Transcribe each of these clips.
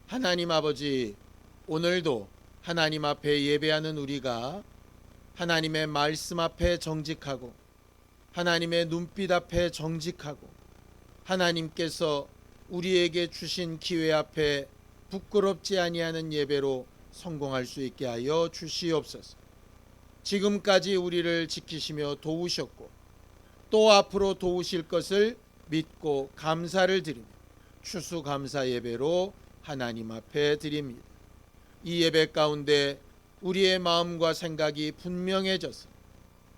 하나님 아버지, 오늘도 하나님 앞에 예배하는 우리가 하나님의 말씀 앞에 정직하고 하나님의 눈빛 앞에 정직하고 하나님께서 우리에게 주신 기회 앞에 부끄럽지 아니하는 예배로 성공할 수 있게 하여 주시옵소서. 지금까지 우리를 지키시며 도우셨고 또 앞으로 도우실 것을 믿고 감사를 드리며 추수감사 예배로 하나님 앞에 드립니다. 이 예배 가운데 우리의 마음과 생각이 분명해져서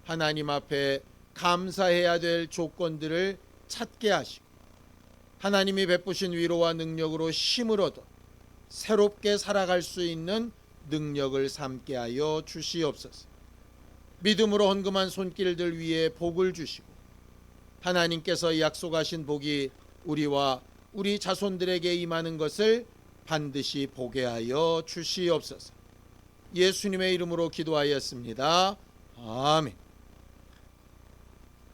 하나님 앞에 감사해야 될 조건들을 찾게 하시고 하나님이 베푸신 위로와 능력으로 힘을 얻어 새롭게 살아갈 수 있는 능력을 삼게 하여 주시옵소서. 믿음으로 헌금한 손길들 위에 복을 주시고 하나님께서 약속하신 복이 우리와 우리 자손들에게 임하는 것을 반드시 보게 하여 주시옵소서. 예수님의 이름으로 기도하였습니다. 아멘.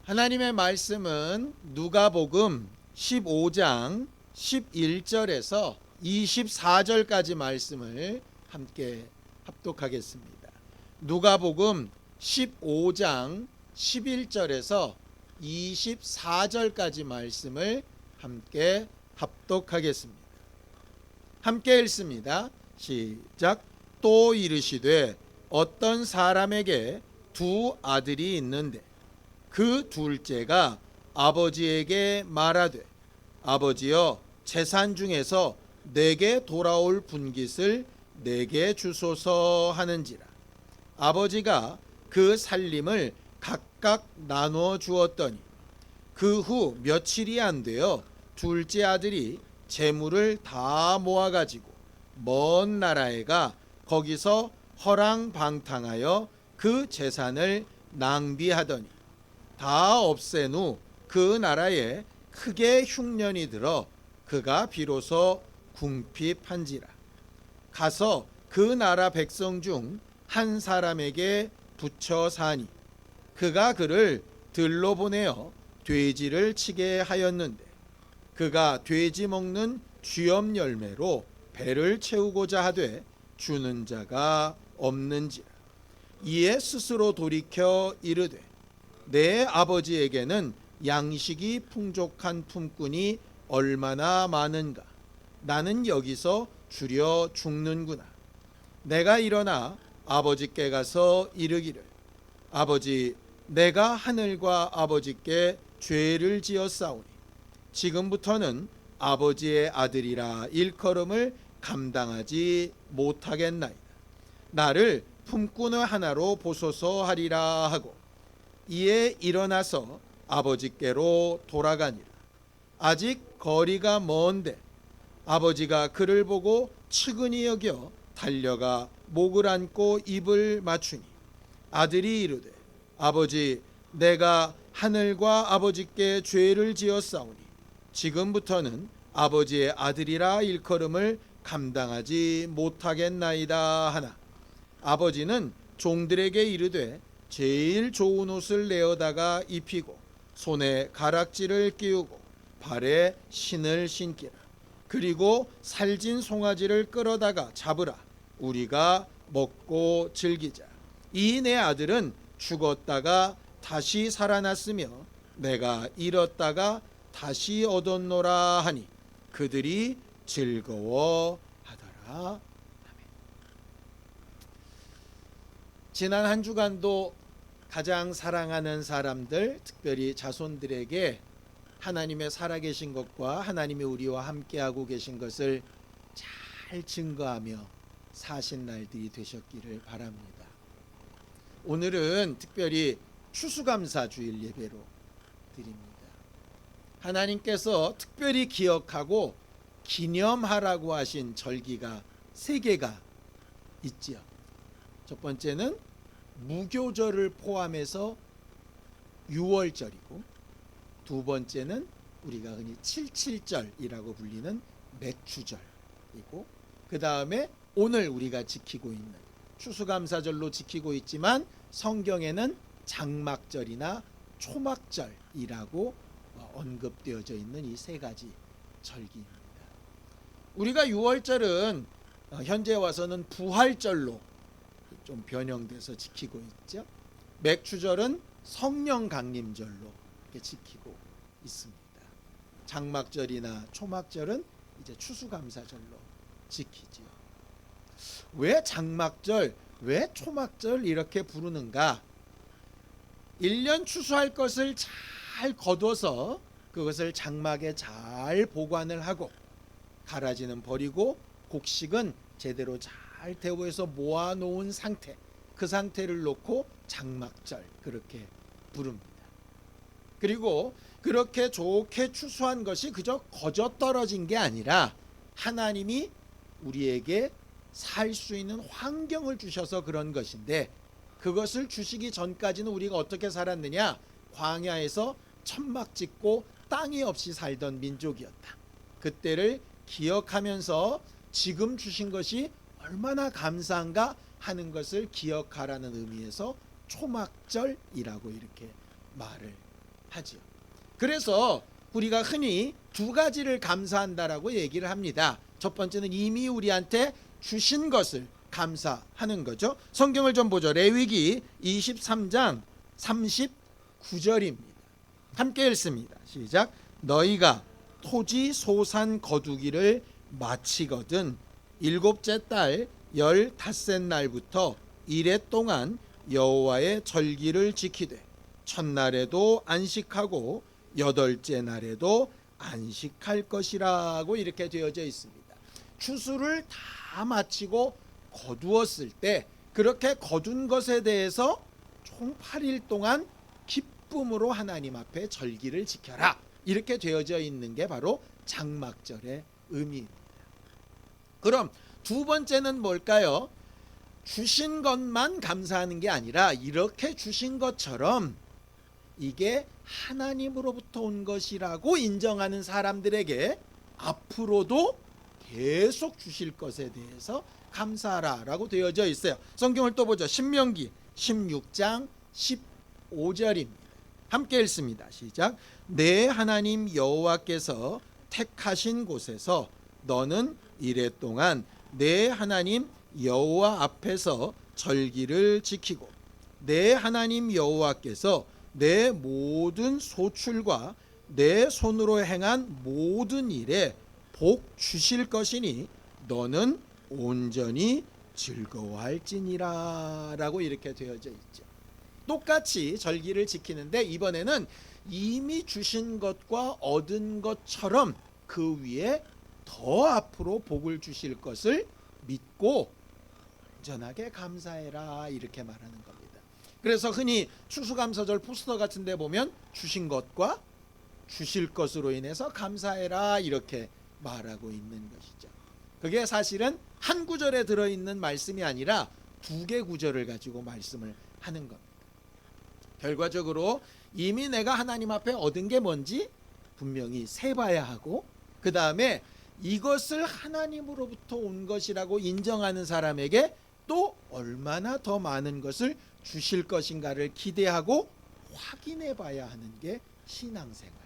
하나님의 말씀은 누가복음 15장 11절에서 24절까지 말씀을 함께 합독하겠습니다. 누가복음 15장 11절에서 24절까지 말씀을 함께 합독하겠습니다. 함께 읽습니다. 시작. 또 이르시되 어떤 사람에게 두 아들이 있는데 그 둘째가 아버지에게 말하되 아버지여 재산 중에서 내게 돌아올 분깃을 내게 주소서 하는지라. 아버지가 그 살림을 각각 나누어 주었더니 그 후 며칠이 안 되어 둘째 아들이 재물을 다 모아가지고 먼 나라에 가 거기서 허랑방탕하여 그 재산을 낭비하더니 다 없앤 후 그 나라에 크게 흉년이 들어 그가 비로소 궁핍한지라. 가서 그 나라 백성 중 한 사람에게 붙여 사니 그가 그를 들로 보내어 돼지를 치게 하였는데 그가 돼지 먹는 쥐엄 열매로 배를 채우고자 하되 주는 자가 없는지라. 이에 스스로 돌이켜 이르되 내 아버지에게는 양식이 풍족한 품꾼이 얼마나 많은가. 나는 여기서 줄여 죽는구나. 내가 일어나 아버지께 가서 이르기를 아버지, 내가 하늘과 아버지께 죄를 지었사오니 지금부터는 아버지의 아들이라 일컬음을 감당하지 못하겠나이다. 나를 품꾼의 하나로 보소서 하리라 하고 이에 일어나서 아버지께로 돌아가니라. 아직 거리가 먼데 아버지가 그를 보고 측은히 여겨 달려가 목을 안고 입을 맞추니 아들이 이르되 아버지, 내가 하늘과 아버지께 죄를 지었사오니 지금부터는 아버지의 아들이라 일컬음을 감당하지 못하겠나이다 하나 아버지는 종들에게 이르되 제일 좋은 옷을 내어다가 입히고 손에 가락지를 끼우고 발에 신을 신기라. 그리고 살진 송아지를 끌어다가 잡으라. 우리가 먹고 즐기자. 이 내 아들은 죽었다가 다시 살아났으며 내가 잃었다가 다시 얻었노라 하니 그들이 즐거워하더라. 지난 한 주간도 가장 사랑하는 사람들, 특별히 자손들에게 하나님의 살아계신 것과 하나님이 우리와 함께하고 계신 것을 잘 증거하며 사신 날들이 되셨기를 바랍니다. 오늘은 특별히 추수감사 주일 예배로 드립니다. 하나님께서 특별히 기억하고 기념하라고 하신 절기가 3개가 있지요. 첫 번째는 무교절을 포함해서 6월절이고 두 번째는 우리가 흔히 77절이라고 불리는 맥추절이고 그 다음에 오늘 우리가 지키고 있는 추수감사절로 지키고 있지만 성경에는 장막절이나 초막절이라고 언급되어져 있는 이 3가지 절기입니다. 우리가 6월절은 현재 와서는 부활절로 좀 변형돼서 지키고 있죠. 맥추절은 성령 강림절로 이렇게 지키고 있습니다. 장막절이나 초막절은 이제 추수감사절로 지키지요. 왜 장막절, 왜 초막절 이렇게 부르는가? 1년 추수할 것을 잘 거둬서 그것을 장막에 잘 보관을 하고 가라지는 버리고 곡식은 제대로 잘 대우해서 모아놓은 상태, 그 상태를 놓고 장막절 그렇게 부릅니다. 그리고 그렇게 좋게 추수한 것이 그저 거저 떨어진 게 아니라 하나님이 우리에게 살 수 있는 환경을 주셔서 그런 것인데, 그것을 주시기 전까지는 우리가 어떻게 살았느냐? 광야에서 천막 짓고 땅이 없이 살던 민족이었다. 그때를 기억하면서 지금 주신 것이 얼마나 감사한가 하는 것을 기억하라는 의미에서 초막절이라고 이렇게 말을 하지요. 그래서 우리가 흔히 두 가지를 감사한다라고 얘기를 합니다. 첫 번째는 이미 우리한테 주신 것을 감사하는 거죠. 성경을 좀 보죠. 레위기 23장 39절입니다. 함께 읽습니다. 시작. 너희가 토지 소산 거두기를 마치거든 일곱째 달 15째 날부터 이래 동안 여호와의 절기를 지키되 첫날에도 안식하고 여덟째 날에도 안식할 것이라고 이렇게 되어져 있습니다. 추수를 다 마치고 거두었을 때 그렇게 거둔 것에 대해서 총 8일 동안 기쁨으로 하나님 앞에 절기를 지켜라, 이렇게 되어져 있는 게 바로 장막절의 의미입니다. 그럼 두 번째는 뭘까요? 주신 것만 감사하는 게 아니라 이렇게 주신 것처럼 이게 하나님으로부터 온 것이라고 인정하는 사람들에게 앞으로도 계속 주실 것에 대해서 감사하라 라고 되어져 있어요. 성경을 또 보죠. 신명기 16장 15절입니다. 함께 읽습니다. 시작. 내 하나님 여호와께서 택하신 곳에서 너는 이래 동안 내 하나님 여호와 앞에서 절기를 지키고 내 하나님 여호와께서 내 모든 소출과 내 손으로 행한 모든 일에 복 주실 것이니 너는 온전히 즐거워할지니라 라고 이렇게 되어져 있죠. 똑같이 절기를 지키는데 이번에는 이미 주신 것과 얻은 것처럼 그 위에 더 앞으로 복을 주실 것을 믿고 온전하게 감사해라 이렇게 말하는 겁니다. 그래서 흔히 추수감사절 포스터 같은 데 보면 주신 것과 주실 것으로 인해서 감사해라 이렇게 말하고 있는 것이죠. 그게 사실은 한 구절에 들어있는 말씀이 아니라 두 개 구절을 가지고 말씀을 하는 겁니다. 결과적으로 이미 내가 하나님 앞에 얻은 게 뭔지 분명히 세봐야 하고, 그 다음에 이것을 하나님으로부터 온 것이라고 인정하는 사람에게 또 얼마나 더 많은 것을 주실 것인가를 기대하고 확인해 봐야 하는 게 신앙생활이지요.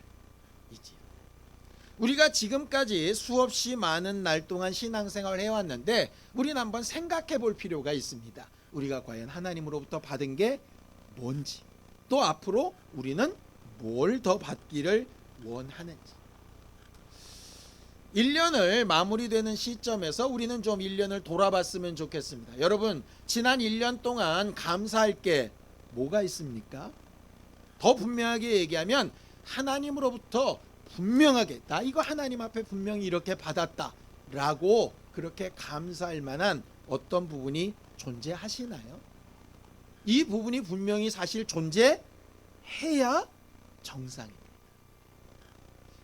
우리가 지금까지 수없이 많은 날 동안 신앙생활을 해왔는데 우리는 한번 생각해 볼 필요가 있습니다. 우리가 과연 하나님으로부터 받은 게 뭔지, 또 앞으로 우리는 뭘 더 받기를 원하는지. 1년을 마무리되는 시점에서 우리는 좀 1년을 돌아봤으면 좋겠습니다. 여러분, 지난 1년 동안 감사할 게 뭐가 있습니까? 더 분명하게 얘기하면 하나님으로부터 분명하게 나 이거 하나님 앞에 분명히 이렇게 받았다 라고 그렇게 감사할 만한 어떤 부분이 존재하시나요? 이 부분이 분명히 사실 존재해야 정상입니다.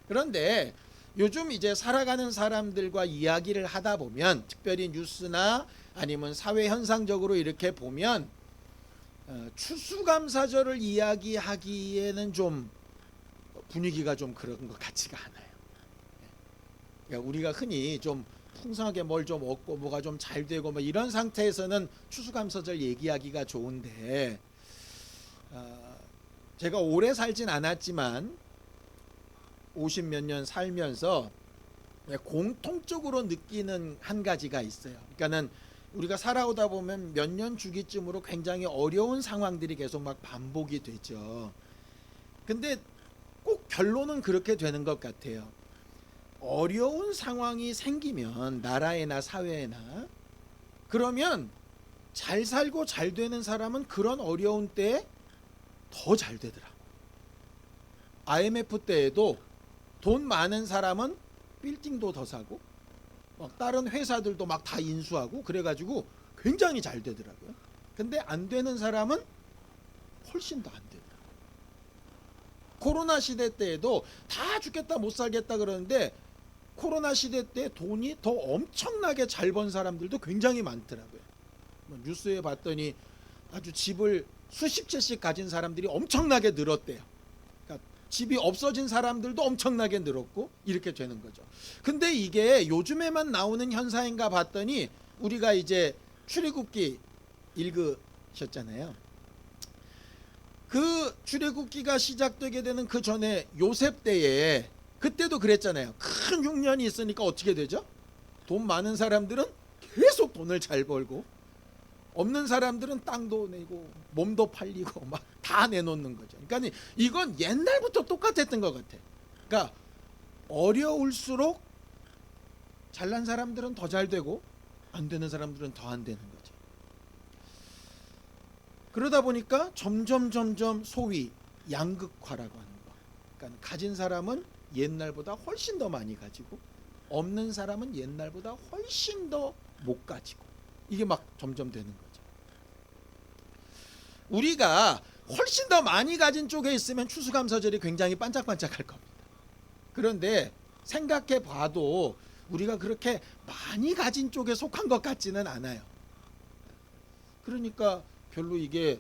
그런데 요즘 이제 살아가는 사람들과 이야기를 하다 보면, 특별히 뉴스나 아니면 사회 현상적으로 이렇게 보면 추수감사절을 이야기하기에는 좀 분위기가 좀 그런 것 같지가 않아요. 그러니까 우리가 흔히 좀 풍성하게 뭘 좀 얻고 뭐가 좀 잘 되고 뭐 이런 상태에서는 추수감사절 얘기하기가 좋은데, 제가 오래 살진 않았지만 50몇 년 살면서 공통적으로 느끼는 한 가지가 있어요. 그러니까는 우리가 살아오다 보면 몇 년 주기쯤으로 굉장히 어려운 상황들이 계속 막 반복이 되죠. 근데 꼭 결론은 그렇게 되는 것 같아요. 어려운 상황이 생기면 나라에나 사회에나 그러면 잘 살고 잘 되는 사람은 그런 어려운 때에 더 잘 되더라. IMF 때에도 돈 많은 사람은 빌딩도 더 사고 막 다른 회사들도 막 다 인수하고 그래가지고 굉장히 잘 되더라고요. 근데 안 되는 사람은 훨씬 더 안 되더라고요. 코로나 시대 때에도 다 죽겠다 못 살겠다 그러는데 코로나 시대 때 돈이 더 엄청나게 잘 번 사람들도 굉장히 많더라고요. 뉴스에 봤더니 아주 집을 수십 채씩 가진 사람들이 엄청나게 늘었대요. 그러니까 집이 없어진 사람들도 엄청나게 늘었고 이렇게 되는 거죠. 근데 이게 요즘에만 나오는 현상인가 봤더니 우리가 이제 출애굽기 읽으셨잖아요. 그 출애굽기가 시작되게 되는 그 전에 요셉 때에 그때도 그랬잖아요. 큰 흉년이 있으니까 어떻게 되죠? 돈 많은 사람들은 계속 돈을 잘 벌고 없는 사람들은 땅도 내고 몸도 팔리고 막 다 내놓는 거죠. 그러니까 이건 옛날부터 똑같았던 것 같아. 그러니까 어려울수록 잘난 사람들은 더 잘 되고 안 되는 사람들은 더 안 되는 거죠. 그러다 보니까 점점 소위 양극화라고 하는 거. 그러니까 가진 사람은 옛날보다 훨씬 더 많이 가지고 없는 사람은 옛날보다 훨씬 더 못 가지고 이게 막 점점 되는 거죠. 우리가 훨씬 더 많이 가진 쪽에 있으면 추수감사절이 굉장히 반짝반짝할 겁니다. 그런데 생각해 봐도 우리가 그렇게 많이 가진 쪽에 속한 것 같지는 않아요. 그러니까 별로 이게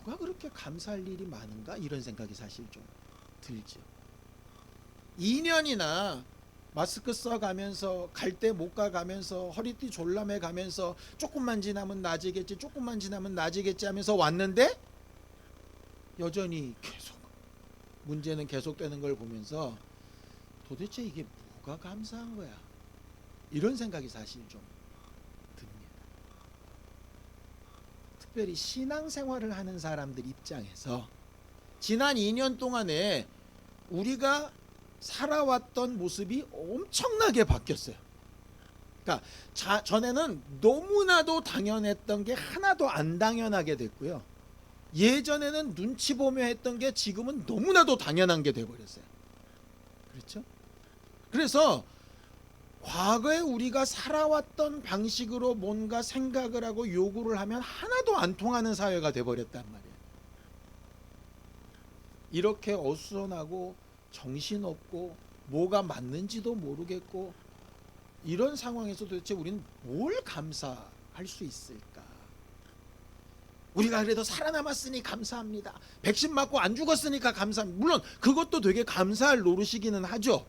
뭐가 그렇게 감사할 일이 많은가 이런 생각이 사실 좀 들죠. 2년이나 마스크 써가면서 갈 때 못 가가면서 허리띠 졸라매 가면서 조금만 지나면 나아지겠지 조금만 지나면 나아지겠지 하면서 왔는데 여전히 계속 문제는 계속되는 걸 보면서 도대체 이게 뭐가 감사한 거야 이런 생각이 사실 좀 듭니다. 특별히 신앙생활을 하는 사람들 입장에서 지난 2년 동안에 우리가 살아왔던 모습이 엄청나게 바뀌었어요. 그러니까 전에는 너무나도 당연했던 게 하나도 안 당연하게 됐고요. 예전에는 눈치 보며 했던 게 지금은 너무나도 당연한 게 돼버렸어요. 그렇죠? 그래서 과거에 우리가 살아왔던 방식으로 뭔가 생각을 하고 요구를 하면 하나도 안 통하는 사회가 돼버렸단 말이에요. 이렇게 어수선하고 정신없고 뭐가 맞는지도 모르겠고 이런 상황에서 도대체 우리는 뭘 감사할 수 있을까? 우리가 그래도 살아남았으니 감사합니다. 백신 맞고 안 죽었으니까 감사합니다. 물론 그것도 되게 감사할 노릇이기는 하죠.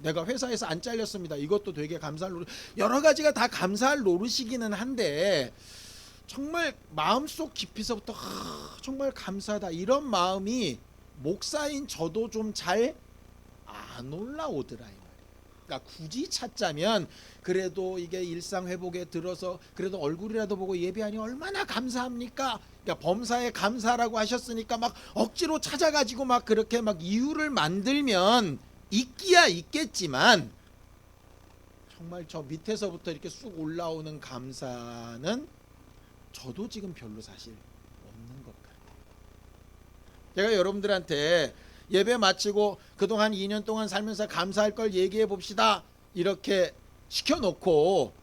내가 회사에서 안 잘렸습니다. 이것도 되게 감사할 노릇. 여러 가지가 다 감사할 노릇이기는 한데 정말 마음속 깊이서부터 정말 감사하다 이런 마음이 목사인 저도 좀 잘 안 올라오더라 이 말이에요. 그러니까 굳이 찾자면 그래도 이게 일상 회복에 들어서 그래도 얼굴이라도 보고 예배하니 얼마나 감사합니까? 그러니까 범사에 감사라고 하셨으니까 막 억지로 찾아가지고 막 그렇게 막 이유를 만들면 있기야 있겠지만 정말 저 밑에서부터 이렇게 쑥 올라오는 감사는 저도 지금 별로 사실 없는 것 같아요. 제가 여러분들한테 예배 마치고 그동안 2년 동안 살면서 감사할 걸 얘기해 봅시다 이렇게 시켜놓고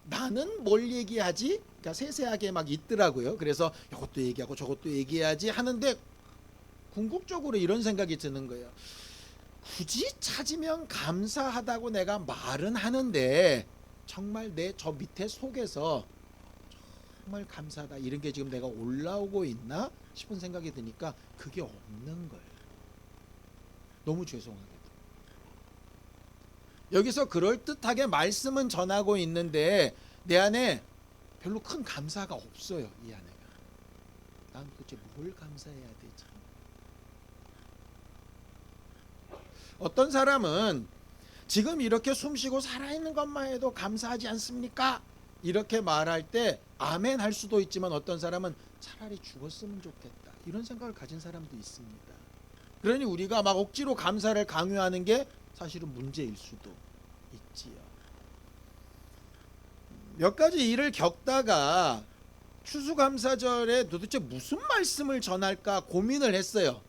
나는 뭘 얘기하지? 그러니까 세세하게 막 있더라고요. 그래서 이것도 얘기하고 저것도 얘기해야지 하는데 궁극적으로 이런 생각이 드는 거예요. 굳이 찾으면 감사하다고 내가 말은 하는데 정말 내 저 밑에 속에서 정말 감사하다 이런 게 지금 내가 올라오고 있나 싶은 생각이 드니까 그게 없는 거예요. 너무 죄송하게도 여기서 그럴듯하게 말씀은 전하고 있는데 내 안에 별로 큰 감사가 없어요. 이 안에가 난 도대체 뭘 감사해야 되지? 어떤 사람은 지금 이렇게 숨쉬고 살아있는 것만 해도 감사하지 않습니까? 이렇게 말할 때 아멘 할 수도 있지만 어떤 사람은 차라리 죽었으면 좋겠다 이런 생각을 가진 사람도 있습니다. 그러니 우리가 막 억지로 감사를 강요하는 게 사실은 문제일 수도 있지요. 몇 가지 일을 겪다가 추수감사절에 도대체 무슨 말씀을 전할까 고민을 했어요.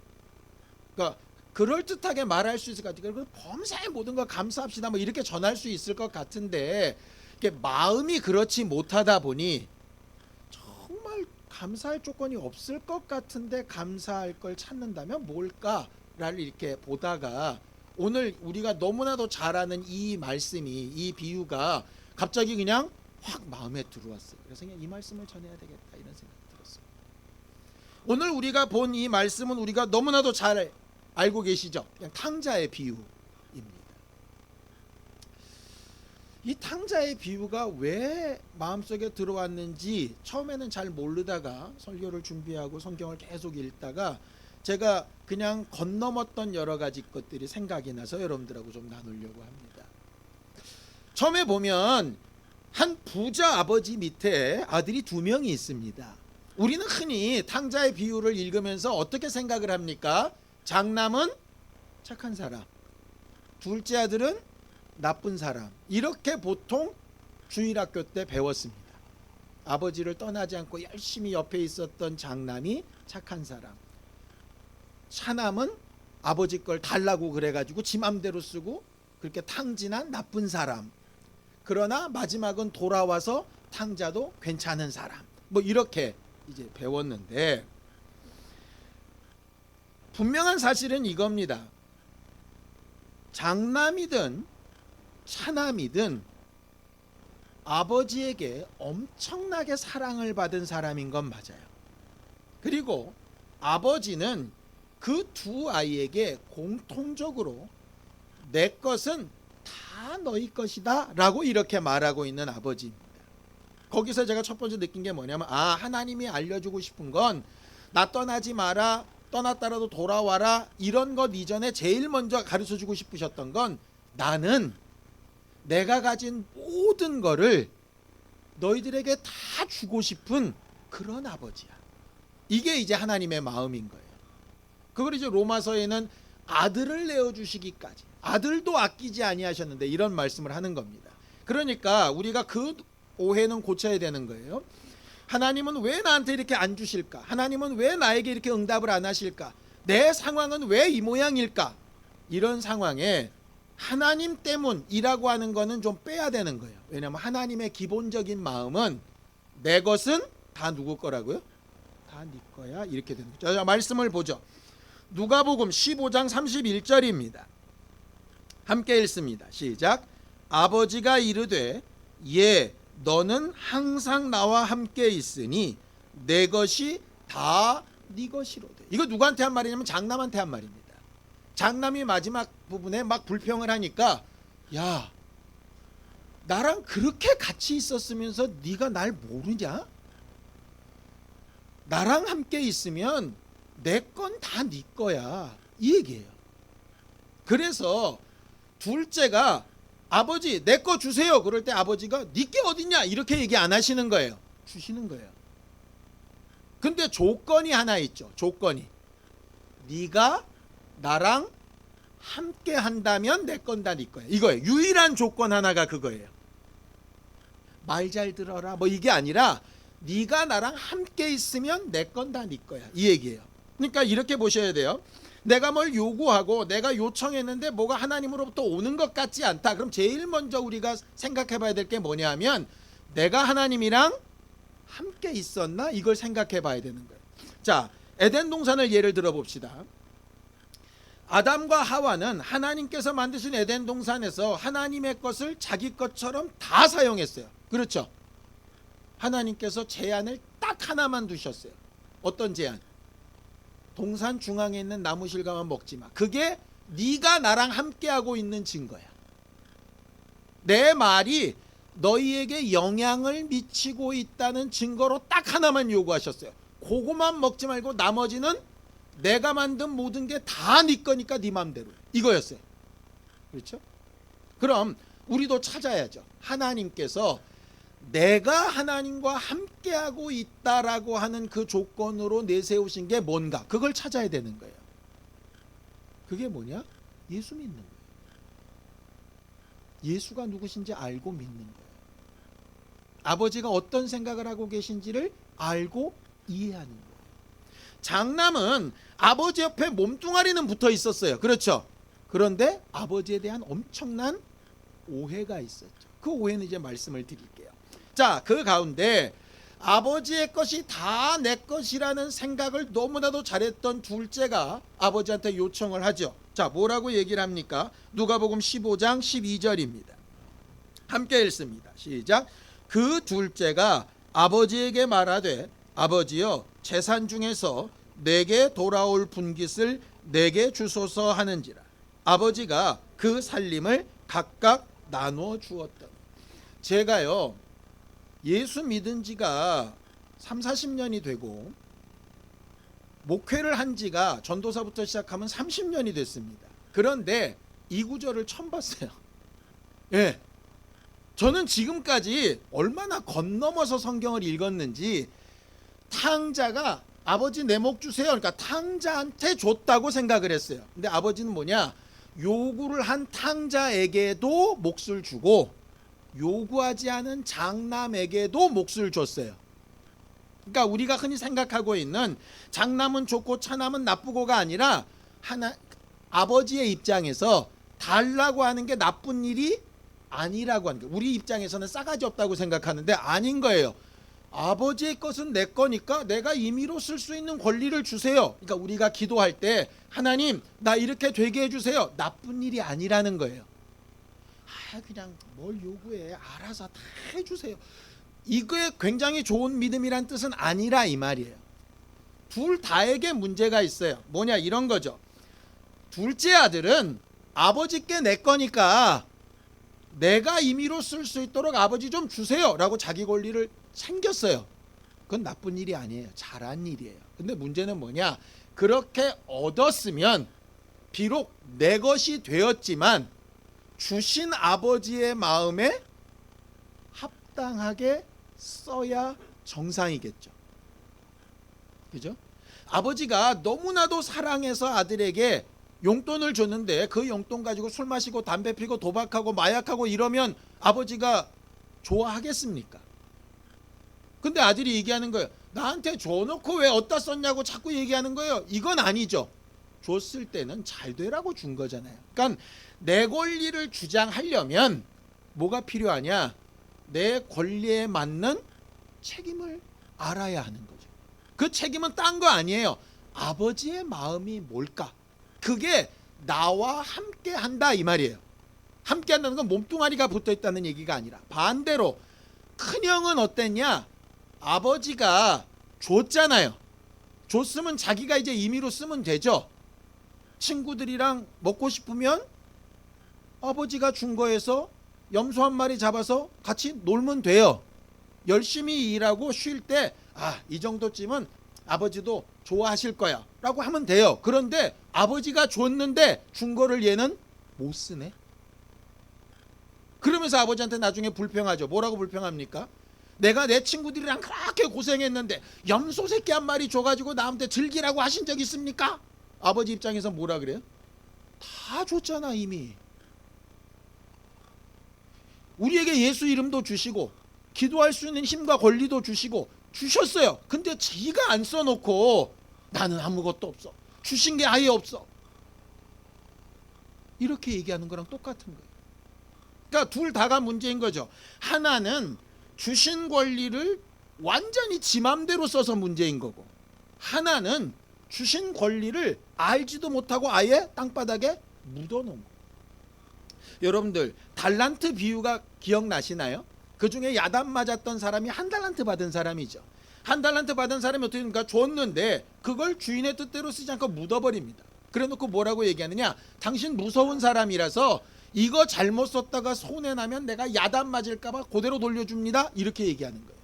그러니까 그럴듯하게 말할 수 있을 것 같아요. 범사의 모든 걸 감사합시다 뭐 이렇게 전할 수 있을 것 같은데 이게 마음이 그렇지 못하다 보니 정말 감사할 조건이 없을 것 같은데 감사할 걸 찾는다면 뭘까를 이렇게 보다가 오늘 우리가 너무나도 잘 아는 이 말씀이 이 비유가 갑자기 그냥 확 마음에 들어왔어요. 그래서 그냥 이 말씀을 전해야 되겠다 이런 생각이 들었어요. 오늘 우리가 본 이 말씀은 우리가 너무나도 잘 알고 계시죠? 그냥 탕자의 비유입니다. 이 탕자의 비유가 왜 마음속에 들어왔는지 처음에는 잘 모르다가 설교를 준비하고 성경을 계속 읽다가 제가 그냥 건너먹던 여러 가지 것들이 생각이 나서 여러분들하고 좀 나누려고 합니다. 처음에 보면 한 부자 아버지 밑에 아들이 2명이 있습니다. 우리는 흔히 탕자의 비유를 읽으면서 어떻게 생각을 합니까? 장남은 착한 사람, 둘째 아들은 나쁜 사람, 이렇게 보통 주일학교 때 배웠습니다. 아버지를 떠나지 않고 열심히 옆에 있었던 장남이 착한 사람, 차남은 아버지 걸 달라고 그래가지고 지 맘대로 쓰고 그렇게 탕진한 나쁜 사람, 그러나 마지막은 돌아와서 탕자도 괜찮은 사람, 뭐 이렇게 이제 배웠는데 분명한 사실은 이겁니다. 장남이든 차남이든 아버지에게 엄청나게 사랑을 받은 사람인 건 맞아요. 그리고 아버지는 그 두 아이에게 공통적으로 내 것은 다 너희 것이다 라고 이렇게 말하고 있는 아버지입니다. 거기서 제가 첫 번째 느낀 게 뭐냐면 하나님이 알려주고 싶은 건 나 떠나지 마라, 떠났다라도 돌아와라 이런 것 이전에 제일 먼저 가르쳐주고 싶으셨던 건 나는 내가 가진 모든 거를 너희들에게 다 주고 싶은 그런 아버지야. 이게 이제 하나님의 마음인 거예요. 그걸 이제 로마서에는 아들을 내어주시기까지, 아들도 아끼지 아니하셨는데 이런 말씀을 하는 겁니다. 그러니까 우리가 그 오해는 고쳐야 되는 거예요. 하나님은 왜 나한테 이렇게 안 주실까? 하나님은 왜 나에게 이렇게 응답을 안 하실까? 내 상황은 왜 이 모양일까? 이런 상황에 하나님 때문이라고 하는 거는 좀 빼야 되는 거예요. 왜냐하면 하나님의 기본적인 마음은 내 것은 다 누구 거라고요? 다 네 거야 이렇게 되는 거죠. 자, 말씀을 보죠. 누가복음 15장 31절입니다. 함께 읽습니다. 시작. 아버지가 이르되 예 너는 항상 나와 함께 있으니 내 것이 다 네 것이로되. 이거 누구한테 한 말이냐면 장남한테 한 말입니다. 장남이 마지막 부분에 막 불평을 하니까 야 나랑 그렇게 같이 있었으면서 네가 날 모르냐? 나랑 함께 있으면 내 건 다 네 거야 이 얘기예요. 그래서 둘째가 아버지 내 거 주세요 그럴 때 아버지가 네 게 어딨냐 이렇게 얘기 안 하시는 거예요. 주시는 거예요. 근데 조건이 하나 있죠. 조건이 네가 나랑 함께 한다면 내 건 다 네 거야 이거예요. 유일한 조건 하나가 그거예요. 말 잘 들어라 뭐 이게 아니라 네가 나랑 함께 있으면 내 건 다 네 거야 이 얘기예요. 그러니까 이렇게 보셔야 돼요. 내가 뭘 요구하고 내가 요청했는데 뭐가 하나님으로부터 오는 것 같지 않다. 그럼 제일 먼저 우리가 생각해 봐야 될 게 뭐냐면 내가 하나님이랑 함께 있었나 이걸 생각해 봐야 되는 거예요. 자, 에덴 동산을 예를 들어 봅시다. 아담과 하와는 하나님께서 만드신 에덴 동산에서 하나님의 것을 자기 것처럼 다 사용했어요. 그렇죠? 하나님께서 제한을 딱 하나만 두셨어요. 어떤 제한? 동산 중앙에 있는 나무 실과만 먹지 마. 그게 네가 나랑 함께하고 있는 증거야. 내 말이 너희에게 영향을 미치고 있다는 증거로 딱 하나만 요구하셨어요. 그거만 먹지 말고 나머지는 내가 만든 모든 게 다 네 거니까 네 맘대로. 이거였어요. 그렇죠? 그럼 우리도 찾아야죠. 하나님께서 내가 하나님과 함께하고 있다라고 하는 그 조건으로 내세우신 게 뭔가, 그걸 찾아야 되는 거예요. 그게 뭐냐? 예수 믿는 거예요. 예수가 누구신지 알고 믿는 거예요. 아버지가 어떤 생각을 하고 계신지를 알고 이해하는 거예요. 장남은 아버지 옆에 몸뚱아리는 붙어 있었어요. 그렇죠? 그런데 아버지에 대한 엄청난 오해가 있었죠. 그 오해는 이제 말씀을 드릴게요. 자, 그 가운데 아버지의 것이 다 내 것이라는 생각을 너무나도 잘했던 둘째가 아버지한테 요청을 하죠. 자, 뭐라고 얘기를 합니까? 누가복음 15장 12절입니다. 함께 읽습니다. 시작. 그 둘째가 아버지에게 말하되 아버지여 재산 중에서 내게 돌아올 분깃을 내게 주소서 하는지라. 아버지가 그 살림을 각각 나누어 주었다. 제가요 예수 믿은 지가 30-40년이 되고 목회를 한 지가 전도사부터 시작하면 30년이 됐습니다. 그런데 이 구절을 처음 봤어요. 예. 저는 지금까지 얼마나 건너머서 성경을 읽었는지 탕자가 아버지 내 목 주세요. 그러니까 탕자한테 줬다고 생각을 했어요. 근데 아버지는 뭐냐? 요구를 한 탕자에게도 몫을 주고 요구하지 않은 장남에게도 몫을 줬어요. 그러니까 우리가 흔히 생각하고 있는 장남은 좋고 차남은 나쁘고가 아니라 아버지의 입장에서 달라고 하는 게 나쁜 일이 아니라고 하는 거예요. 우리 입장에서는 싸가지 없다고 생각하는데 아닌 거예요. 아버지의 것은 내 거니까 내가 임의로 쓸 수 있는 권리를 주세요. 그러니까 우리가 기도할 때 하나님 나 이렇게 되게 해주세요. 나쁜 일이 아니라는 거예요. 그냥 뭘 요구해 알아서 다 해주세요. 이거에 굉장히 좋은 믿음이란 뜻은 아니라 이 말이에요. 둘 다에게 문제가 있어요. 뭐냐 이런 거죠. 둘째 아들은 아버지께 내 거니까 내가 임의로 쓸 수 있도록 아버지 좀 주세요 라고 자기 권리를 챙겼어요. 그건 나쁜 일이 아니에요. 잘한 일이에요. 근데 문제는 뭐냐, 그렇게 얻었으면 비록 내 것이 되었지만 주신 아버지의 마음에 합당하게 써야 정상이겠죠. 그죠? 아버지가 너무나도 사랑해서 아들에게 용돈을 줬는데 그 용돈 가지고 술 마시고 담배 피고 도박하고 마약하고 이러면 아버지가 좋아하겠습니까? 근데 아들이 얘기하는 거예요. 나한테 줘놓고 왜 어디다 썼냐고 자꾸 얘기하는 거예요. 이건 아니죠. 줬을 때는 잘 되라고 준 거잖아요. 그러니까 내 권리를 주장하려면 뭐가 필요하냐? 내 권리에 맞는 책임을 알아야 하는 거죠. 그 책임은 딴 거 아니에요. 아버지의 마음이 뭘까? 그게 나와 함께 한다 이 말이에요. 함께 한다는 건 몸뚱아리가 붙어 있다는 얘기가 아니라 반대로 큰형은 어땠냐? 아버지가 줬잖아요. 줬으면 자기가 이제 임의로 쓰면 되죠. 친구들이랑 먹고 싶으면 아버지가 준 거에서 염소 한 마리 잡아서 같이 놀면 돼요. 열심히 일하고 쉴 때 이 정도쯤은 아버지도 좋아하실 거야 라고 하면 돼요. 그런데 아버지가 줬는데 준 거를 얘는 못 쓰네. 그러면서 아버지한테 나중에 불평하죠. 뭐라고 불평합니까? 내가 내 친구들이랑 그렇게 고생했는데 염소 새끼 한 마리 줘가지고 나한테 즐기라고 하신 적 있습니까? 아버지 입장에서 뭐라 그래요? 다 줬잖아 이미. 우리에게 예수 이름도 주시고 기도할 수 있는 힘과 권리도 주시고 주셨어요. 근데 지가 안 써놓고 나는 아무것도 없어. 주신 게 아예 없어. 이렇게 얘기하는 거랑 똑같은 거예요. 그러니까 둘 다가 문제인 거죠. 하나는 주신 권리를 완전히 지 맘대로 써서 문제인 거고, 하나는 주신 권리를 알지도 못하고 아예 땅바닥에 묻어놓은 거예요. 여러분들 달란트 비유가 기억나시나요? 그 중에 야단 맞았던 사람이 한 달란트 받은 사람이죠. 한 달란트 받은 사람이 어떻게 됩니까? 줬는데 그걸 주인의 뜻대로 쓰지 않고 묻어버립니다. 그래놓고 뭐라고 얘기하느냐? 당신 무서운 사람이라서 이거 잘못 썼다가 손해나면 내가 야단 맞을까봐 그대로 돌려줍니다. 이렇게 얘기하는 거예요.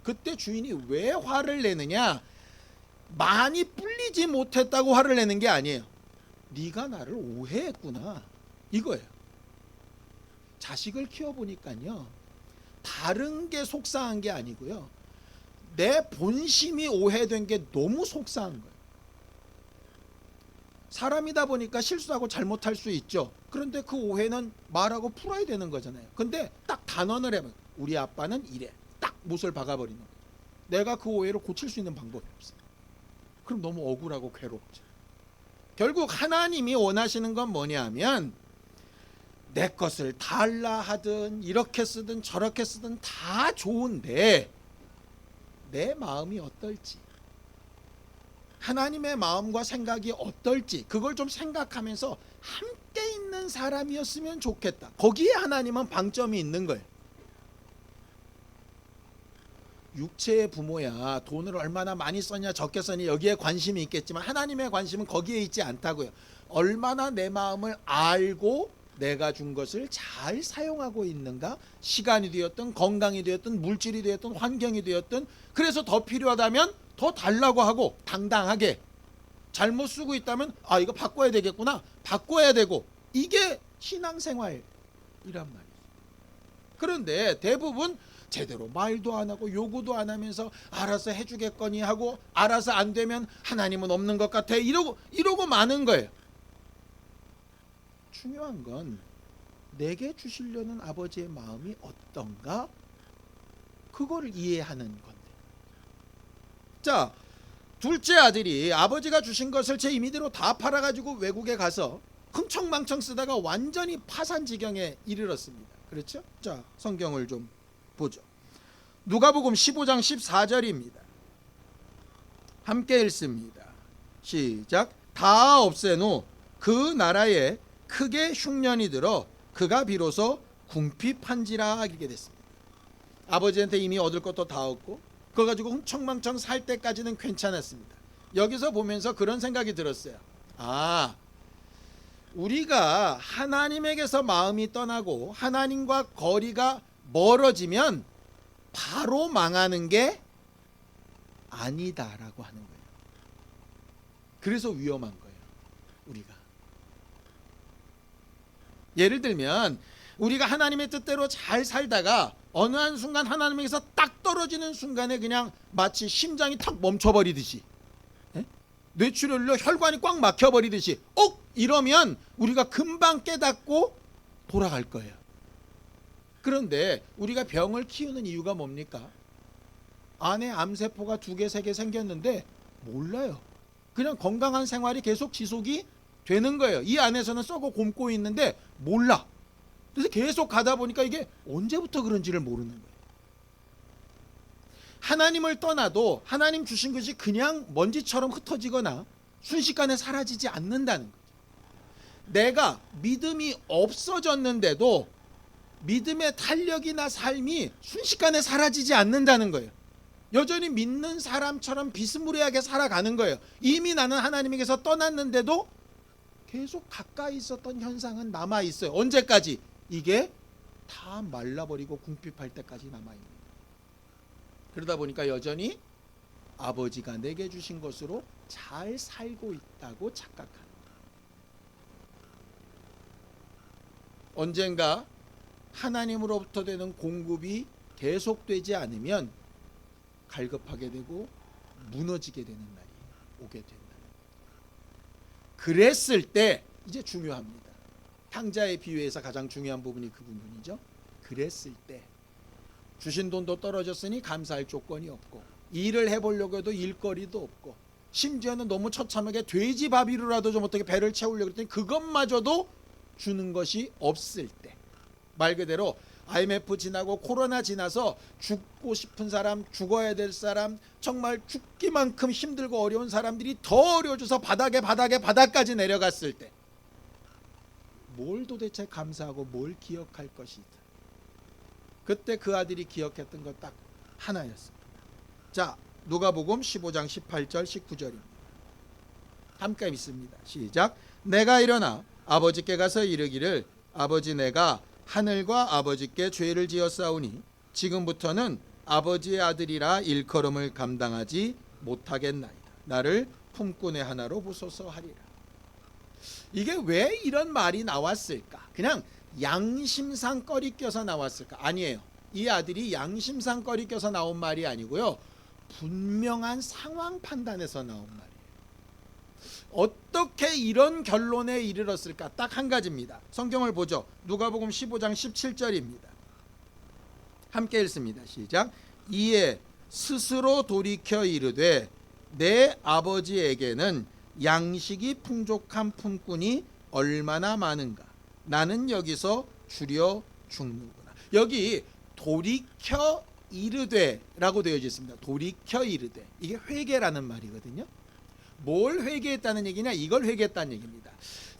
그때 주인이 왜 화를 내느냐? 많이 불리지 못했다고 화를 내는 게 아니에요. 네가 나를 오해했구나 이거예요. 자식을 키워보니까요, 다른 게 속상한 게 아니고요, 내 본심이 오해된 게 너무 속상한 거예요. 사람이다 보니까 실수하고 잘못할 수 있죠. 그런데 그 오해는 말하고 풀어야 되는 거잖아요. 근데 딱 단언을 해봐. 우리 아빠는 이래. 딱 못을 박아버리는 거예요. 내가 그 오해를 고칠 수 있는 방법이 없어요. 그럼 너무 억울하고 괴롭죠. 결국 하나님이 원하시는 건 뭐냐면, 내 것을 달라 하든 이렇게 쓰든 저렇게 쓰든 다 좋은데 내 마음이 어떨지, 하나님의 마음과 생각이 어떨지 그걸 좀 생각하면서 함께 있는 사람이었으면 좋겠다. 거기에 하나님은 방점이 있는 거예요. 육체의 부모야 돈을 얼마나 많이 썼냐 적게 썼냐 여기에 관심이 있겠지만 하나님의 관심은 거기에 있지 않다고요. 얼마나 내 마음을 알고 내가 준 것을 잘 사용하고 있는가, 시간이 되었든 건강이 되었든 물질이 되었든 환경이 되었든, 그래서 더 필요하다면 더 달라고 하고 당당하게, 잘못 쓰고 있다면 아 이거 바꿔야 되겠구나 바꿔야 되고, 이게 신앙생활이란 말이에요. 그런데 대부분 제대로 말도 안 하고 요구도 안 하면서 알아서 해주겠거니 하고 알아서 안 되면 하나님은 없는 것 같아 이러고 마는 거예요. 중요한 건 내게 주시려는 아버지의 마음이 어떤가, 그거를 이해하는 건데. 자, 둘째 아들이 아버지가 주신 것을 제 임의대로 다 팔아가지고 외국에 가서 흥청망청 쓰다가 완전히 파산 지경에 이르렀습니다. 그렇죠? 자, 성경을 좀 보죠. 누가복음 15장 14절입니다. 함께 읽습니다. 시작. 다 없앤 후 그 나라에 크게 흉년이 들어 그가 비로소 궁핍한지라 이렇게 됐습니다. 아버지한테 이미 얻을 것도 다 얻고 그거 가지고 흥청망청 살 때까지는 괜찮았습니다. 여기서 보면서 그런 생각이 들었어요. 아, 우리가 하나님에게서 마음이 떠나고 하나님과 거리가 멀어지면 바로 망하는 게 아니다라고 하는 거예요. 그래서 위험한 거예요, 우리가. 예를 들면 우리가 하나님의 뜻대로 잘 살다가 어느 한순간 하나님에게서 딱 떨어지는 순간에 그냥 마치 심장이 탁 멈춰버리듯이, 뇌출혈로 혈관이 꽉 막혀버리듯이 이러면 우리가 금방 깨닫고 돌아갈 거예요. 그런데 우리가 병을 키우는 이유가 뭡니까? 안에 암세포가 2개, 3개 생겼는데 몰라요. 그냥 건강한 생활이 계속 지속이 되는 거예요. 이 안에서는 썩어 곪고 있는데 몰라. 그래서 계속 가다 보니까 이게 언제부터 그런지를 모르는 거예요. 하나님을 떠나도 하나님 주신 것이 그냥 먼지처럼 흩어지거나 순식간에 사라지지 않는다는 거죠. 내가 믿음이 없어졌는데도 믿음의 탄력이나 삶이 순식간에 사라지지 않는다는 거예요. 여전히 믿는 사람처럼 비스무리하게 살아가는 거예요. 이미 나는 하나님에게서 떠났는데도 계속 가까이 있었던 현상은 남아있어요. 언제까지? 이게 다 말라버리고 궁핍할 때까지 남아있는 거예요. 그러다 보니까 여전히 아버지가 내게 주신 것으로 잘 살고 있다고 착각하는 거예요. 언젠가 하나님으로부터 되는 공급이 계속되지 않으면 갈급하게 되고 무너지게 되는 날이 오게 된다. 그랬을 때 이제 중요합니다. 탕자의 비유에서 가장 중요한 부분이 그 부분이죠. 그랬을 때 주신 돈도 떨어졌으니 감사할 조건이 없고 일을 해보려고 해도 일거리도 없고 심지어는 너무 처참하게 돼지바비로라도 좀 어떻게 배를 채우려고 했더니 그것마저도 주는 것이 없을 때, 말 그대로 IMF 지나고 코로나 지나서 죽고 싶은 사람, 죽어야 될 사람, 정말 죽기만큼 힘들고 어려운 사람들이 더 어려워져서 바닥까지 내려갔을 때 뭘 도대체 감사하고 뭘 기억할 것이다. 그때 그 아들이 기억했던 것 딱 하나였습니다. 자, 누가복음 15장 18절 19절입니다. 함께 읽습니다. 시작. 내가 일어나 아버지께 가서 이르기를 아버지 내가 하늘과 아버지께 죄를 지었사오니 지금부터는 아버지의 아들이라 일컬음을 감당하지 못하겠나이다. 나를 품꾼의 하나로 보소서 하리라. 이게 왜 이런 말이 나왔을까? 그냥 양심상 꺼리 껴서 나왔을까? 아니에요. 이 아들이 양심상 꺼리 껴서 나온 말이 아니고요. 분명한 상황 판단에서 나온 말이에요. 어떻게 이런 결론에 이르렀을까? 딱 한 가지입니다. 성경을 보죠. 누가복음 15장 17절입니다. 함께 읽습니다. 시작. 이에 스스로 돌이켜 이르되 내 아버지에게는 양식이 풍족한 품꾼이 얼마나 많은가. 나는 여기서 줄여 죽는구나. 여기 돌이켜 이르되 라고 되어져 있습니다. 돌이켜 이르되. 이게 회개라는 말이거든요. 뭘 회개했다는 얘기냐? 이걸 회개했다는 얘기입니다.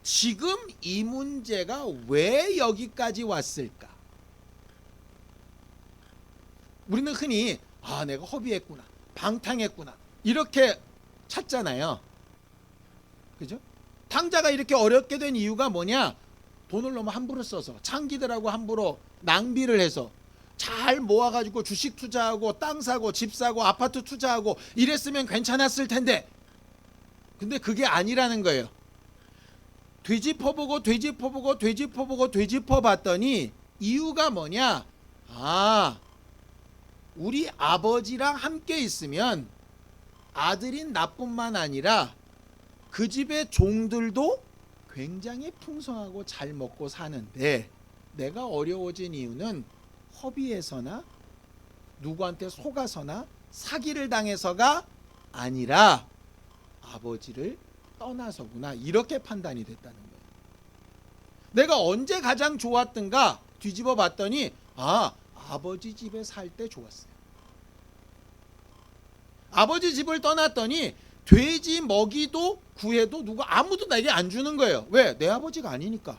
지금 이 문제가 왜 여기까지 왔을까? 우리는 흔히 내가 허비했구나, 방탕했구나 이렇게 찾잖아요. 그죠? 탕자가 이렇게 어렵게 된 이유가 뭐냐? 돈을 너무 함부로 써서, 창기들하고 함부로 낭비를 해서 잘 모아가지고 주식 투자하고 땅 사고 집 사고 아파트 투자하고 이랬으면 괜찮았을 텐데, 근데 그게 아니라는 거예요. 되짚어보고 되짚어봤더니 이유가 뭐냐? 우리 아버지랑 함께 있으면 아들인 나뿐만 아니라 그 집의 종들도 굉장히 풍성하고 잘 먹고 사는데, 내가 어려워진 이유는 허비해서나 누구한테 속아서나 사기를 당해서가 아니라 아버지를 떠나서구나. 이렇게 판단이 됐다는 거예요. 내가 언제 가장 좋았던가 뒤집어 봤더니 아버지 집에 살 때 좋았어요. 아버지 집을 떠났더니 돼지 먹이도 구해도 아무도 나에게 안 주는 거예요. 왜? 내 아버지가 아니니까.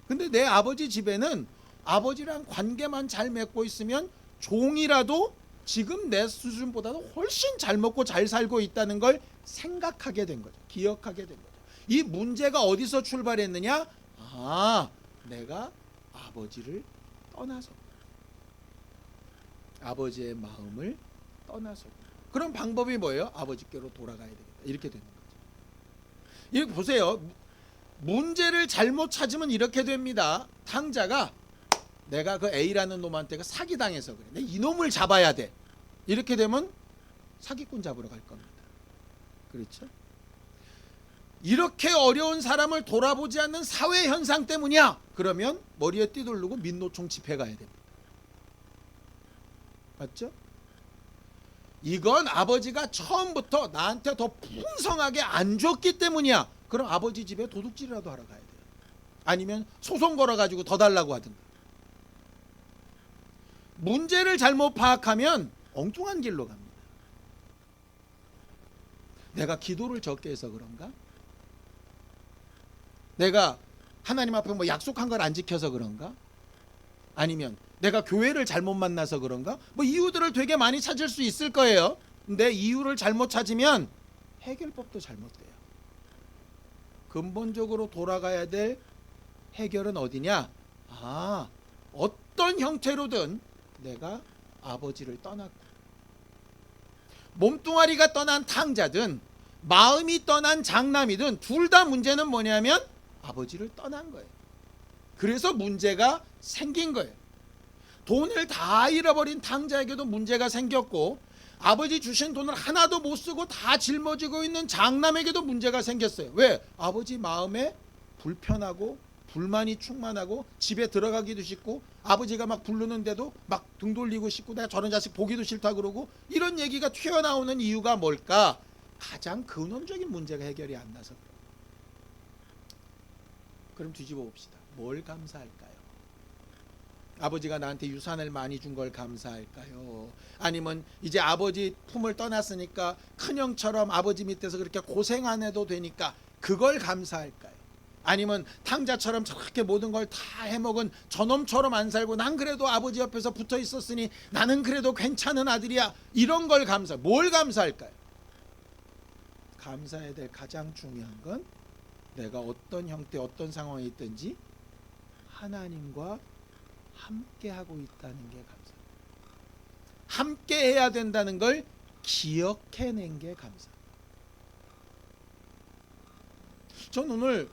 근데 내 아버지 집에는 아버지랑 관계만 잘 맺고 있으면 종이라도 지금 내 수준보다도 훨씬 잘 먹고 잘 살고 있다는 걸 생각하게 된 거죠. 기억하게 된 거죠. 이 문제가 어디서 출발했느냐? 내가 아버지를 떠나서, 아버지의 마음을 떠나서. 그럼 방법이 뭐예요? 아버지께로 돌아가야 되겠다. 이렇게 되는 거죠. 이렇게 보세요. 문제를 잘못 찾으면 이렇게 됩니다. 탕자가 내가 그 A라는 놈한테 사기당해서 그래. 내가 이놈을 잡아야 돼. 이렇게 되면 사기꾼 잡으러 갈 겁니다. 그렇죠? 이렇게 어려운 사람을 돌아보지 않는 사회 현상 때문이야. 그러면 머리에 띠돌르고 민노총 집회 가야 됩니다. 맞죠? 이건 아버지가 처음부터 나한테 더 풍성하게 안 줬기 때문이야. 그럼 아버지 집에 도둑질이라도 하러 가야 돼요. 아니면 소송 걸어가지고 더 달라고 하든가. 문제를 잘못 파악하면 엉뚱한 길로 갑니다. 내가 기도를 적게 해서 그런가? 내가 하나님 앞에 약속한 걸 안 지켜서 그런가? 아니면 내가 교회를 잘못 만나서 그런가? 이유들을 되게 많이 찾을 수 있을 거예요. 근데 이유를 잘못 찾으면 해결법도 잘못돼요. 근본적으로 돌아가야 될 해결은 어디냐? 어떤 형태로든 내가 아버지를 떠났고, 몸뚱아리가 떠난 탕자든 마음이 떠난 장남이든 둘 다 문제는 뭐냐면 아버지를 떠난 거예요. 그래서 문제가 생긴 거예요. 돈을 다 잃어버린 탕자에게도 문제가 생겼고, 아버지 주신 돈을 하나도 못 쓰고 다 짊어지고 있는 장남에게도 문제가 생겼어요. 왜? 아버지 마음에 불편하고 불만이 충만하고 집에 들어가기도 싫고, 아버지가 막 부르는데도 막 등 돌리고 싶고, 내가 저런 자식 보기도 싫다 그러고, 이런 얘기가 튀어나오는 이유가 뭘까? 가장 근원적인 문제가 해결이 안 나서 그래요. 그럼 뒤집어 봅시다. 뭘 감사할까요? 아버지가 나한테 유산을 많이 준 걸 감사할까요? 아니면 이제 아버지 품을 떠났으니까 큰형처럼 아버지 밑에서 그렇게 고생 안 해도 되니까 그걸 감사할까요? 아니면 탕자처럼 저렇게 모든 걸 다 해먹은 저놈처럼 안 살고 난 그래도 아버지 옆에서 붙어 있었으니 나는 그래도 괜찮은 아들이야, 이런 걸 뭘 감사할까요? 감사해야 될 가장 중요한 건 내가 어떤 형태 어떤 상황에 있든지 하나님과 함께 하고 있다는 게 감사합니다. 함께 해야 된다는 걸 기억해낸 게 감사합니다. 전 오늘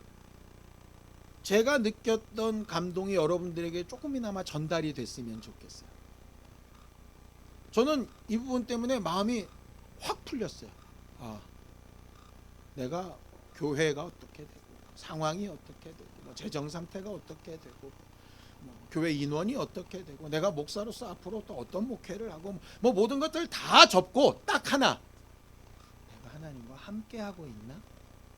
제가 느꼈던 감동이 여러분들에게 조금이나마 전달이 됐으면 좋겠어요. 저는 이 부분 때문에 마음이 확 풀렸어요. 아, 내가 교회가 어떻게 되고 상황이 어떻게 되고 뭐 재정 상태가 어떻게 되고 뭐 교회 인원이 어떻게 되고 내가 목사로서 앞으로 또 어떤 목회를 하고 뭐 모든 것들 다 접고 딱 하나, 내가 하나님과 함께하고 있나?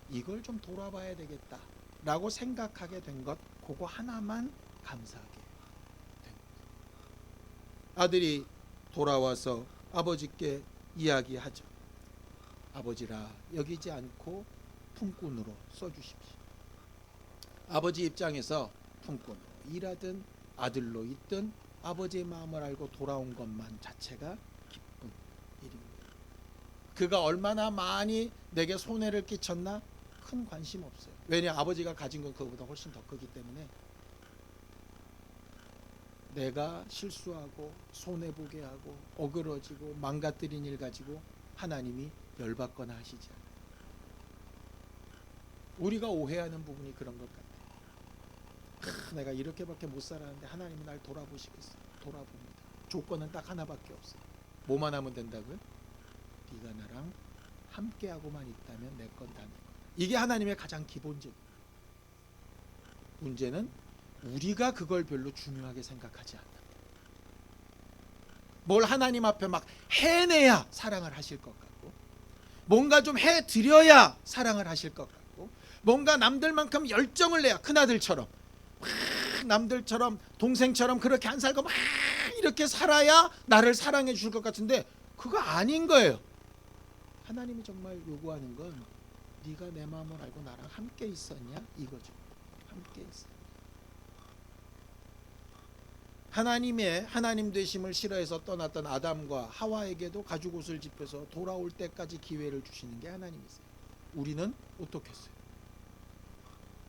이걸 좀 돌아봐야 되겠다 라고 생각하게 된 것, 그거 하나만 감사하게 됩니다. 아들이 돌아와서 아버지께 이야기하죠. 아버지라 여기지 않고 품꾼으로 써주십시오. 아버지 입장에서 품꾼으로 일하든 아들로 있든 아버지의 마음을 알고 돌아온 것만 자체가 기쁜 일입니다. 그가 얼마나 많이 내게 손해를 끼쳤나? 큰 관심 없어요. 왜냐, 아버지가 가진 건 그거보다 훨씬 더 크기 때문에. 내가 실수하고 손해보게 하고 어그러지고 망가뜨린 일 가지고 하나님이 열받거나 하시지 않아요. 우리가 오해하는 부분이 그런 것 같아요. 내가 이렇게밖에 못 살았는데 하나님이 날 돌아보시겠어요. 돌아봅니다. 조건은 딱 하나밖에 없어요. 뭐만 하면 된다고요? 네가 나랑 함께하고만 있다면 내 건 다 네 거다. 이게 하나님의 가장 기본적. 문제는 우리가 그걸 별로 중요하게 생각하지 않는다. 뭘 하나님 앞에 막 해내야 사랑을 하실 것 같고, 뭔가 좀 해드려야 사랑을 하실 것 같고, 뭔가 남들만큼 열정을 내야, 큰아들처럼 막 남들처럼 동생처럼 그렇게 안 살고 막 이렇게 살아야 나를 사랑해 줄 것 같은데 그거 아닌 거예요. 하나님이 정말 요구하는 건 네가 내 마음을 알고 나랑 함께 있었냐 이거죠. 함께 있어. 하나님 되심을 싫어해서 떠났던 아담과 하와에게도 가죽옷을 집혀서 돌아올 때까지 기회를 주시는 게 하나님이세요. 우리는 어떻게 했어요?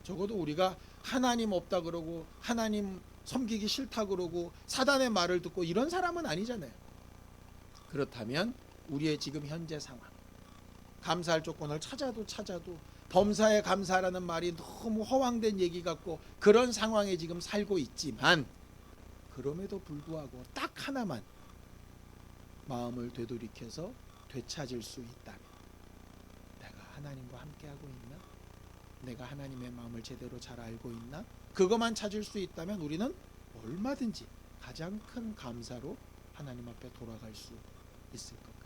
적어도 우리가 하나님 없다 그러고 하나님 섬기기 싫다 그러고 사단의 말을 듣고 이런 사람은 아니잖아요. 그렇다면 우리의 지금 현재 상황, 감사할 조건을 찾아도 범사에 감사라는 말이 너무 허황된 얘기 같고 그런 상황에 지금 살고 있지만, 그럼에도 불구하고 딱 하나만 마음을 되돌이켜서 되찾을 수 있다면, 내가 하나님과 함께하고 있나? 내가 하나님의 마음을 제대로 잘 알고 있나? 그것만 찾을 수 있다면 우리는 얼마든지 가장 큰 감사로 하나님 앞에 돌아갈 수 있을 것 같아요.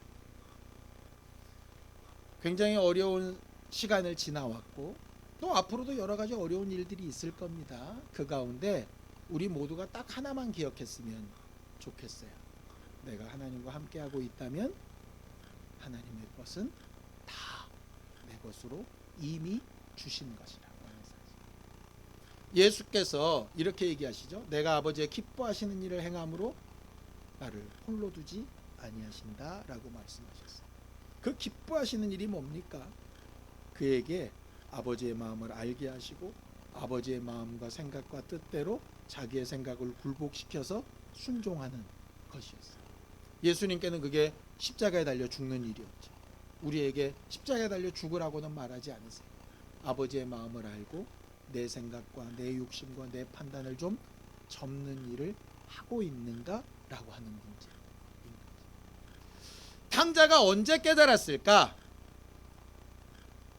굉장히 어려운 시간을 지나왔고 또 앞으로도 여러 가지 어려운 일들이 있을 겁니다. 그 가운데 우리 모두가 딱 하나만 기억했으면 좋겠어요. 내가 하나님과 함께하고 있다면 하나님의 것은 다 내 것으로 이미 주신 것이라고 하는 사실. 예수께서 이렇게 얘기하시죠. 내가 아버지의 기뻐하시는 일을 행함으로 나를 홀로 두지 아니하신다라고 말씀하셨어요. 그 기뻐하시는 일이 뭡니까? 그에게 아버지의 마음을 알게 하시고 아버지의 마음과 생각과 뜻대로 자기의 생각을 굴복시켜서 순종하는 것이었어요. 예수님께는 그게 십자가에 달려 죽는 일이었죠. 우리에게 십자가에 달려 죽으라고는 말하지 않으세요. 아버지의 마음을 알고 내 생각과 내 욕심과 내 판단을 좀 접는 일을 하고 있는가라고 하는 문제인 거죠. 탕자가 언제 깨달았을까?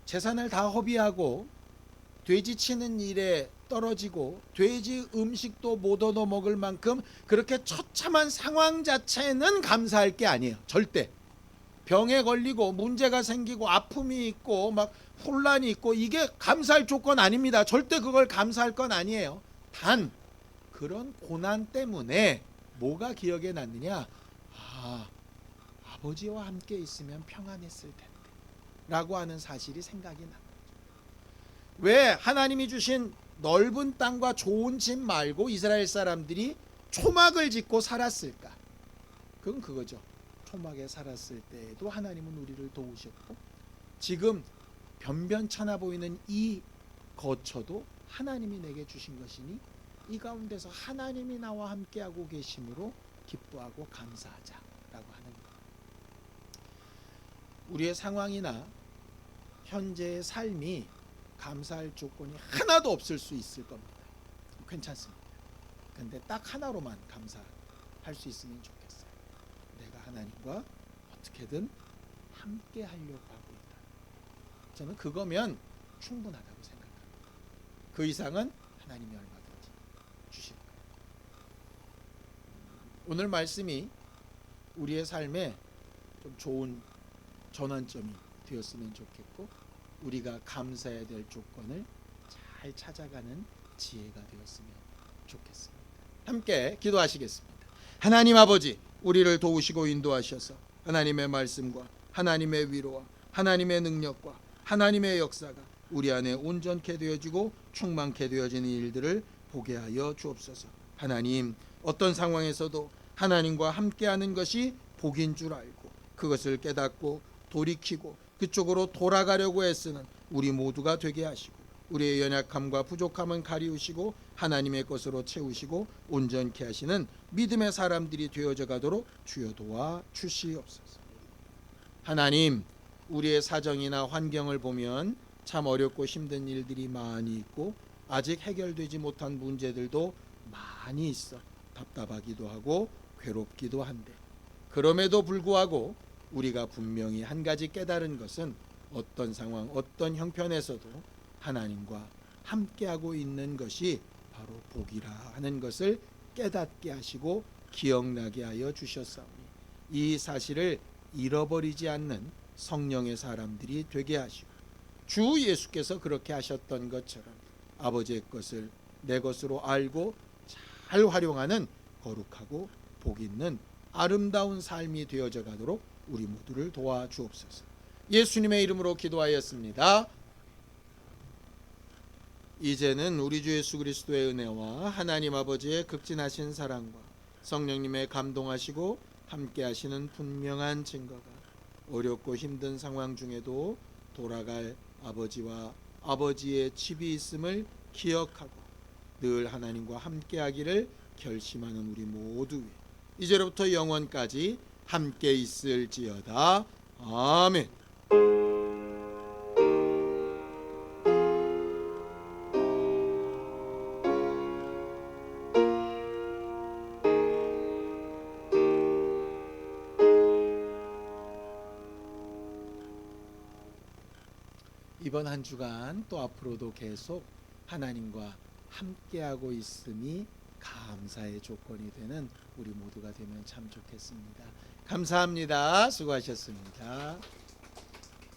재산을 다 허비하고 돼지 치는 일에 떨어지고 돼지 음식도 못 얻어 먹을 만큼 그렇게 처참한 상황 자체는 감사할 게 아니에요. 절대. 병에 걸리고 문제가 생기고 아픔이 있고 막 혼란이 있고 이게 감사할 조건 아닙니다. 절대 그걸 감사할 건 아니에요. 단 그런 고난 때문에 뭐가 기억에 남느냐? 아버지와 함께 있으면 평안했을 텐데 라고 하는 사실이 생각이 납니다. 왜 하나님이 주신 넓은 땅과 좋은 집 말고 이스라엘 사람들이 초막을 짓고 살았을까? 그건 그거죠. 초막에 살았을 때에도 하나님은 우리를 도우셨고 지금 변변찮아 보이는 이 거처도 하나님이 내게 주신 것이니 이 가운데서 하나님이 나와 함께하고 계심으로 기뻐하고 감사하자라고 하는 것. 우리의 상황이나 현재의 삶이 감사할 조건이 하나도 없을 수 있을 겁니다. 괜찮습니다. 근데 딱 하나로만 감사할 수 있으면 좋겠어요. 내가 하나님과 어떻게든 함께 하려고 하고 있다. 저는 그거면 충분하다고 생각합니다. 그 이상은 하나님이 얼마든지 주실 거예요. 오늘 말씀이 우리의 삶에 좀 좋은 전환점이 되었으면 좋겠고, 우리가 감사해야 될 조건을 잘 찾아가는 지혜가 되었으면 좋겠습니다. 함께 기도하시겠습니다. 하나님 아버지, 우리를 도우시고 인도하셔서 하나님의 말씀과 하나님의 위로와 하나님의 능력과 하나님의 역사가 우리 안에 온전케 되어지고 충만케 되어지는 일들을 보게 하여 주옵소서. 하나님, 어떤 상황에서도 하나님과 함께하는 것이 복인 줄 알고 그것을 깨닫고 돌이키고 그쪽으로 돌아가려고 애쓰는 우리 모두가 되게 하시고, 우리의 연약함과 부족함은 가리우시고 하나님의 것으로 채우시고 온전케 하시는 믿음의 사람들이 되어져 가도록 주여 도와 주시옵소서. 하나님, 우리의 사정이나 환경을 보면 참 어렵고 힘든 일들이 많이 있고 아직 해결되지 못한 문제들도 많이 있어 답답하기도 하고 괴롭기도 한데, 그럼에도 불구하고 우리가 분명히 한 가지 깨달은 것은 어떤 상황, 어떤 형편에서도 하나님과 함께하고 있는 것이 바로 복이라 하는 것을 깨닫게 하시고 기억나게 하여 주셨사오니, 이 사실을 잃어버리지 않는 성령의 사람들이 되게 하시고, 주 예수께서 그렇게 하셨던 것처럼 아버지의 것을 내 것으로 알고 잘 활용하는 거룩하고 복 있는 아름다운 삶이 되어져 가도록 우리 모두를 도와주옵소서. 예수님의 이름으로 기도하였습니다. 이제는 우리 주 예수 그리스도의 은혜와 하나님 아버지의 극진하신 사랑과 성령님의 감동하시고 함께 하시는 분명한 증거가 어렵고 힘든 상황 중에도 돌아갈 아버지와 아버지의 집이 있음을 기억하고 늘 하나님과 함께 하기를 결심하는 우리 모두 위에 이제로부터 영원까지 함께 있을지어다. 아멘. 이번 한 주간 또 앞으로도 계속 하나님과 함께하고 있음이 감사의 조건이 되는 우리 모두가 되면 참 좋겠습니다. 감사합니다. 수고하셨습니다.